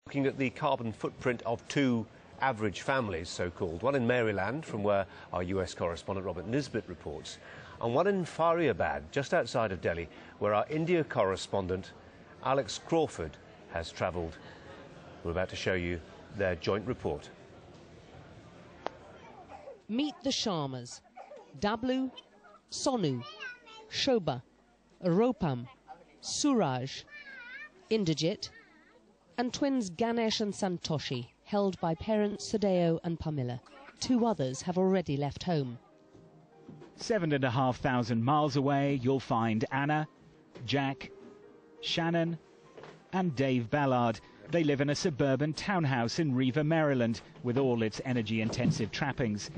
Looking at the carbon footprint of two average families, so-called, one in Maryland, from where our US correspondent Robert Nisbet reports, and one in Faridabad, just outside of Delhi, where our India correspondent Alex Crawford has travelled. We're about to show you their joint report. Meet the Sharmas: Dablu, Sonu, Shobha, Ropam, Suraj, Indrajit, and twins Ganesh and Santoshi, held by parents Sadeo and Pamela. Two others have already left home. 7,500 miles away, you'll find Anna, Jack, Shannon and Dave Ballard. They live in a suburban townhouse in Riva, Maryland, with all its energy-intensive trappings.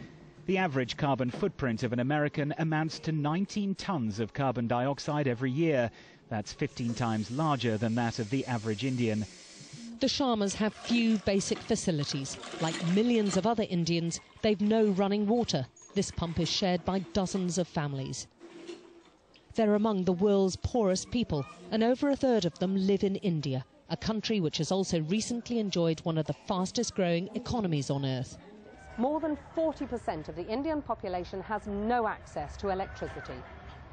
The average carbon footprint of an American amounts to 19 tons of carbon dioxide every year. That's 15 times larger than that of the average Indian. The Sharmas have few basic facilities. Like millions of other Indians, they've no running water. This pump is shared by dozens of families. They're among the world's poorest people, and over a third of them live in India, a country which has also recently enjoyed one of the fastest growing economies on earth. More than 40% of the Indian population has no access to electricity.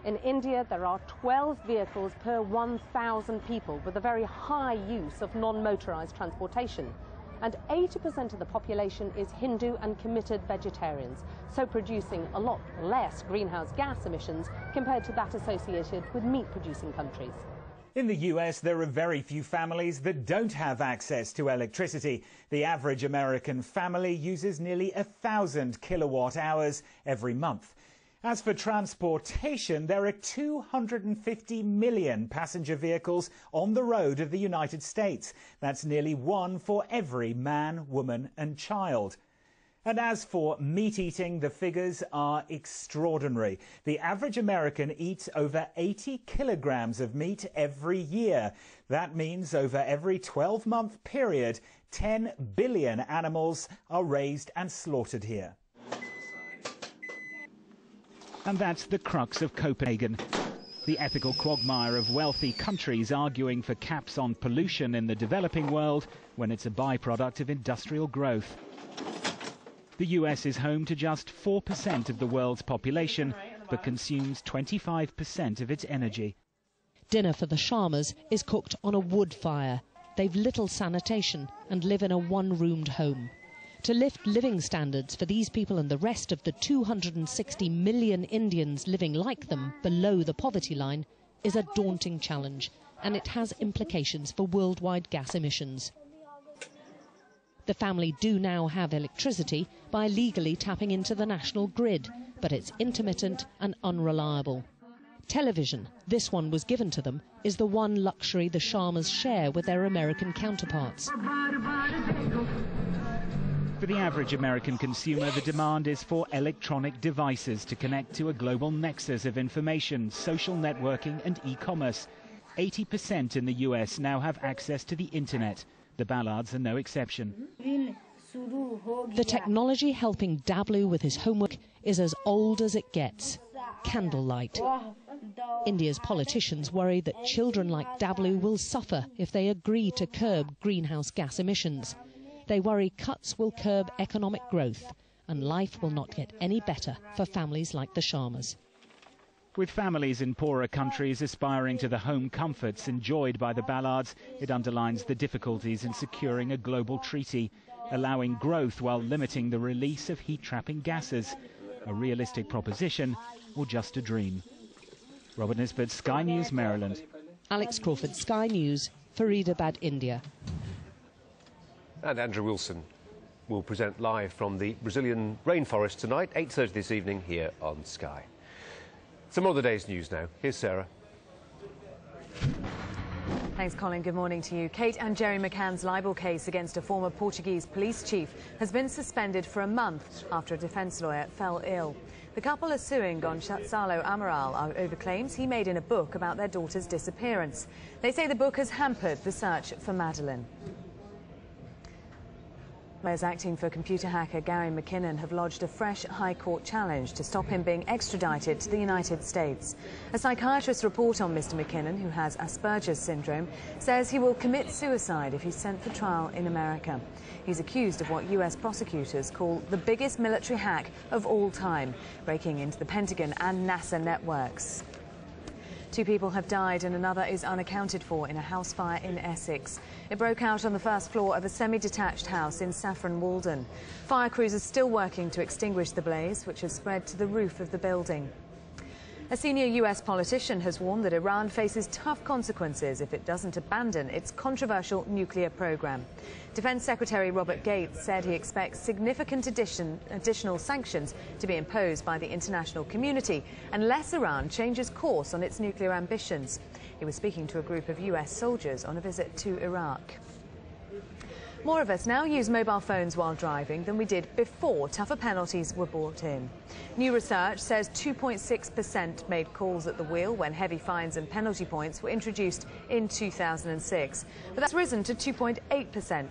In India, there are 12 vehicles per 1,000 people, with a very high use of non-motorised transportation. And 80% of the population is Hindu and committed vegetarians, so producing a lot less greenhouse gas emissions compared to that associated with meat-producing countries. In the US, there are very few families that don't have access to electricity. The average American family uses nearly 1,000 kilowatt hours every month. As for transportation, there are 250 million passenger vehicles on the road of the United States. That's nearly one for every man, woman and child. And as for meat eating, the figures are extraordinary. The average American eats over 80 kilograms of meat every year. That means over every 12-month period, 10 billion animals are raised and slaughtered here. And that's the crux of Copenhagen. The ethical quagmire of wealthy countries arguing for caps on pollution in the developing world when it's a byproduct of industrial growth. The US is home to just 4% of the world's population, but consumes 25% of its energy. Dinner for the Sharmas is cooked on a wood fire. They've little sanitation and live in a one-roomed home. To lift living standards for these people and the rest of the 260 million Indians living like them below the poverty line is a daunting challenge, and it has implications for worldwide gas emissions. The family do now have electricity by legally tapping into the national grid, but it's intermittent and unreliable. Television, this one was given to them, is the one luxury the Sharmas share with their American counterparts. For the average American consumer, the demand is for electronic devices to connect to a global nexus of information, social networking and e-commerce. 80% in the US now have access to the internet. The Ballards are no exception. The technology helping Dablu with his homework is as old as it gets: candlelight. India's politicians worry that children like Dablu will suffer if they agree to curb greenhouse gas emissions. They worry cuts will curb economic growth, and life will not get any better for families like the Sharmas. With families in poorer countries aspiring to the home comforts enjoyed by the Ballards, it underlines the difficulties in securing a global treaty, allowing growth while limiting the release of heat-trapping gases. A realistic proposition or just a dream? Robert Nisbet, Sky News, Maryland. Alex Crawford, Sky News, Faridabad, India. And Andrew Wilson will present live from the Brazilian rainforest tonight, 8:30 this evening here on Sky. Some more of the day's news now. Here's Sarah. Thanks, Colin. Good morning to you. Kate and Jerry McCann's libel case against a former Portuguese police chief has been suspended for a month after a defence lawyer fell ill. The couple are suing Gonçalo Amaral over claims he made in a book about their daughter's disappearance. They say the book has hampered the search for Madeleine. Lawyers acting for computer hacker Gary McKinnon have lodged a fresh High Court challenge to stop him being extradited to the United States. A psychiatrist's report on Mr. McKinnon, who has Asperger's syndrome, says he will commit suicide if he's sent for trial in America. He's accused of what US prosecutors call the biggest military hack of all time, breaking into the Pentagon and NASA networks. 2 people have died and another is unaccounted for in a house fire in Essex. It broke out on the first floor of a semi-detached house in Saffron Walden. Fire crews are still working to extinguish the blaze, which has spread to the roof of the building. A senior US politician has warned that Iran faces tough consequences if it doesn't abandon its controversial nuclear program. Defense Secretary Robert Gates said he expects significant additional sanctions to be imposed by the international community unless Iran changes course on its nuclear ambitions. He was speaking to a group of US soldiers on a visit to Iraq. More of us now use mobile phones while driving than we did before tougher penalties were brought in. New research says 2.6% made calls at the wheel when heavy fines and penalty points were introduced in 2006. But that's risen to 2.8%